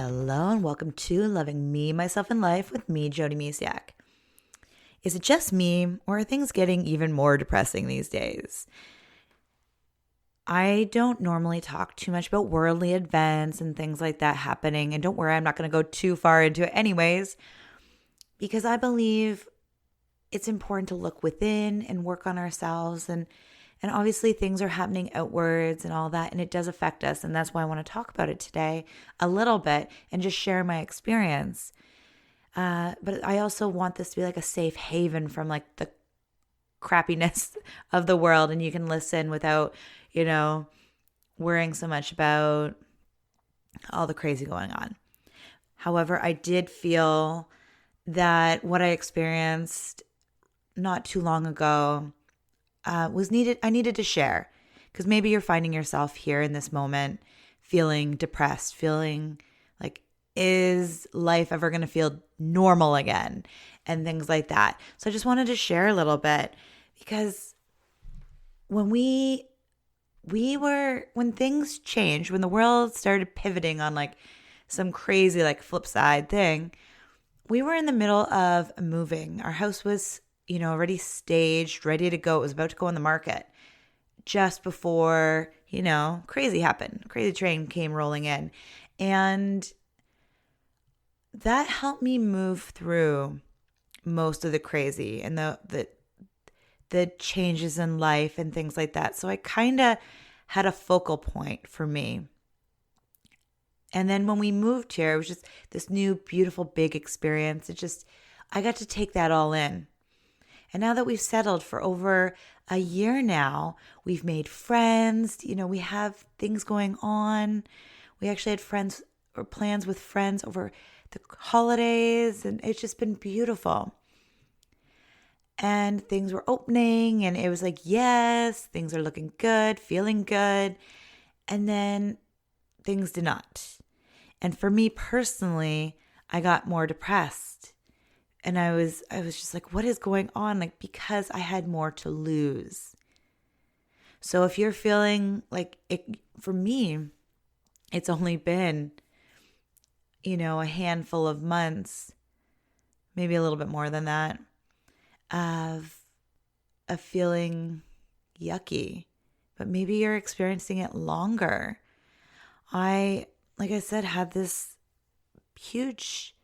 Hello and welcome to Loving Me, Myself, and Life with me, Jody Misiak. Is it just me, or are things getting even more depressing these days? I don't normally talk too much about worldly events and things like that happening, and don't worry, I'm not going to go too far into it anyways, because I believe it's important to look within and work on ourselves, and obviously things are happening outwards and all that, and it does affect us. And that's why I want to talk about it today a little bit and just share my experience. But I also want this to be like a safe haven from like the crappiness of the world. And you can listen without, worrying so much about all the crazy going on. However, I did feel that what I experienced not too long ago was needed. I needed to share, because maybe you're finding yourself here in this moment feeling depressed, feeling like, is life ever going to feel normal again, and things like that. So I just wanted to share a little bit, because when when things changed, when the world started pivoting on like some crazy like flip side thing, we were in the middle of moving. Our house was already staged, ready to go. It was about to go on the market just before, crazy happened. Crazy train came rolling in. And that helped me move through most of the crazy and the changes in life and things like that. So I kind of had a focal point for me. And then when we moved here, it was just this new, beautiful, big experience. I got to take that all in. And now that we've settled for over a year now, we've made friends, we have things going on. We actually had plans with friends over the holidays, and it's just been beautiful. And things were opening, and it was like, yes, things are looking good, feeling good. And then things did not. And for me personally, I got more depressed. And I was just like, what is going on? Like, because I had more to lose. So if you're feeling like it, for me, it's only been, a handful of months, maybe a little bit more than that, of feeling yucky. But maybe you're experiencing it longer. Like I said, had this huge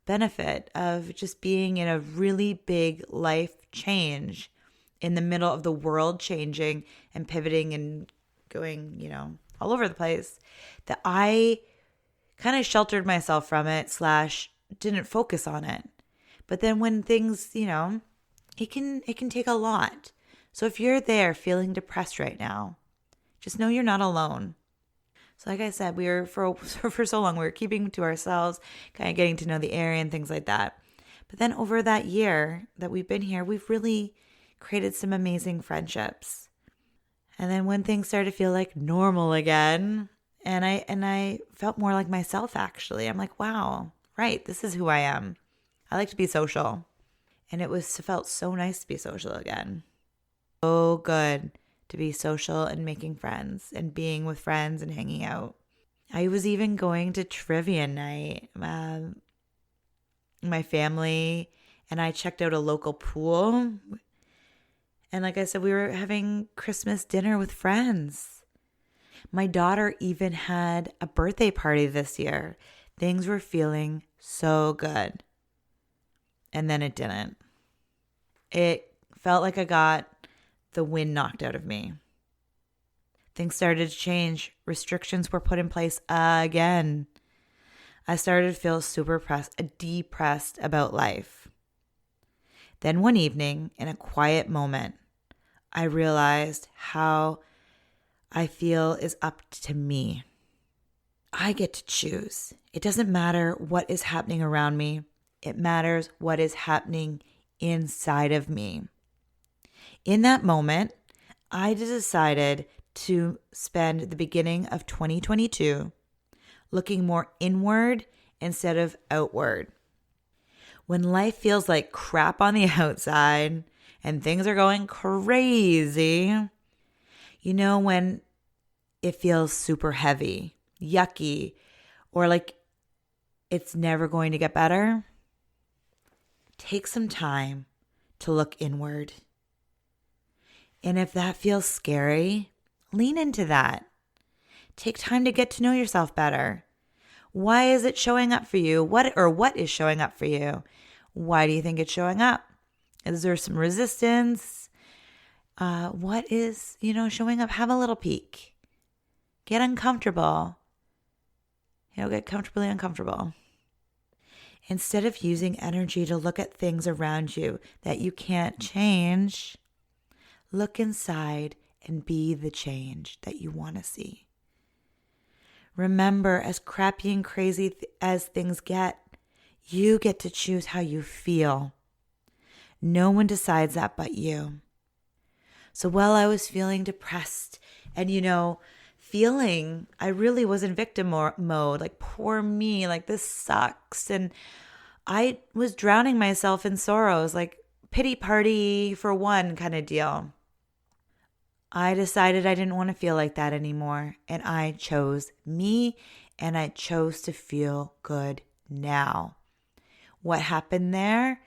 benefit of just being in a really big life change in the middle of the world changing and pivoting and going, all over the place, that I kind of sheltered myself from it / didn't focus on it. But then when things, it can take a lot. So if you're there feeling depressed right now, just know you're not alone. So like I said, we were for so long, we were keeping to ourselves, kind of getting to know the area and things like that. But then over that year that we've been here, we've really created some amazing friendships. And then when things started to feel like normal again, and I felt more like myself, actually. I'm like, wow, right, this is who I am. I like to be social. And it felt so nice to be social again. So good to be social and making friends and being with friends and hanging out. I was even going to trivia night. My family and I checked out a local pool. And like I said, we were having Christmas dinner with friends. My daughter even had a birthday party this year. Things were feeling so good. And then it didn't. It felt like I got the wind knocked out of me. Things started to change. Restrictions were put in place again. I started to feel super depressed about life. Then one evening, in a quiet moment, I realized how I feel is up to me. I get to choose. It doesn't matter what is happening around me. It matters what is happening inside of me. In that moment, I decided to spend the beginning of 2022 looking more inward instead of outward. When life feels like crap on the outside and things are going crazy, when it feels super heavy, yucky, or like it's never going to get better, take some time to look inward. And if that feels scary, lean into that. Take time to get to know yourself better. Why is it showing up for you? What is showing up for you? Why do you think it's showing up? Is there some resistance? What is, showing up? Have a little peek. Get uncomfortable. Get comfortably uncomfortable. Instead of using energy to look at things around you that you can't change, look inside and be the change that you want to see. Remember, as crappy and crazy as things get, you get to choose how you feel. No one decides that but you. So while I was feeling depressed and, I really was in victim mode, like poor me, like this sucks. And I was drowning myself in sorrows, like pity party for one kind of deal. I decided I didn't want to feel like that anymore. And I chose me and I chose to feel good now. What happened there?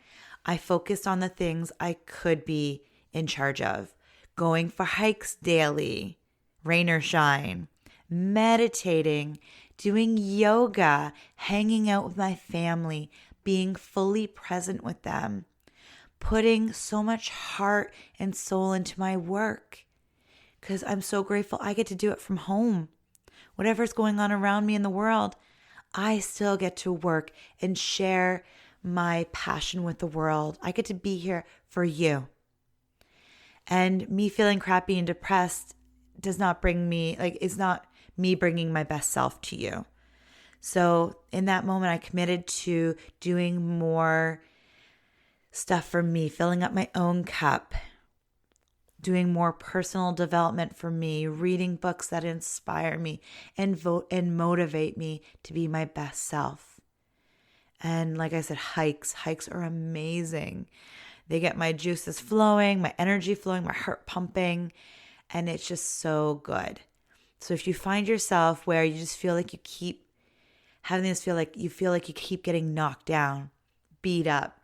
I focused on the things I could be in charge of. Going for hikes daily, rain or shine, meditating, doing yoga, hanging out with my family, being fully present with them, putting so much heart and soul into my work because I'm so grateful I get to do it from home. Whatever's going on around me in the world, I still get to work and share my passion with the world. I get to be here for you. And me feeling crappy and depressed does not bring me, it's not me bringing my best self to you. So in that moment, I committed to doing more stuff for me, filling up my own cup, doing more personal development for me, reading books that inspire me and motivate me to be my best self. And like I said, hikes are amazing. They get my juices flowing, my energy flowing, my heart pumping, and it's just so good. So if you find yourself where you just feel like you keep having this feel like you keep getting knocked down, beat up,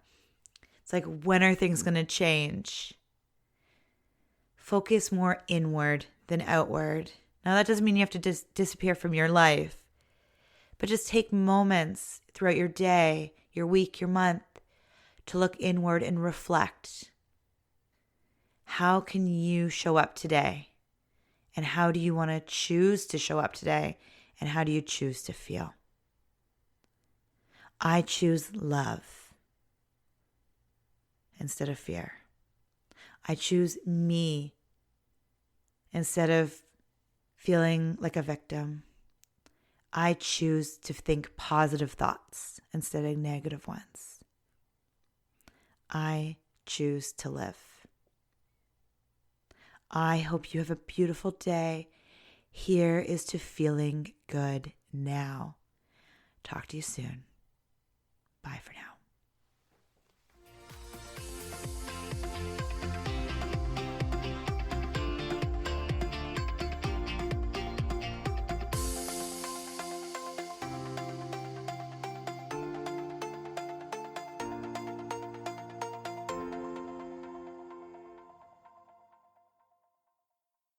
it's like, when are things going to change? Focus more inward than outward. Now, that doesn't mean you have to disappear from your life, but just take moments throughout your day, your week, your month, to look inward and reflect. How can you show up today? And how do you want to choose to show up today? And how do you choose to feel? I choose love instead of fear. I choose me instead of feeling like a victim. I choose to think positive thoughts instead of negative ones. I choose to live. I hope you have a beautiful day. Here is to feeling good now. Talk to you soon.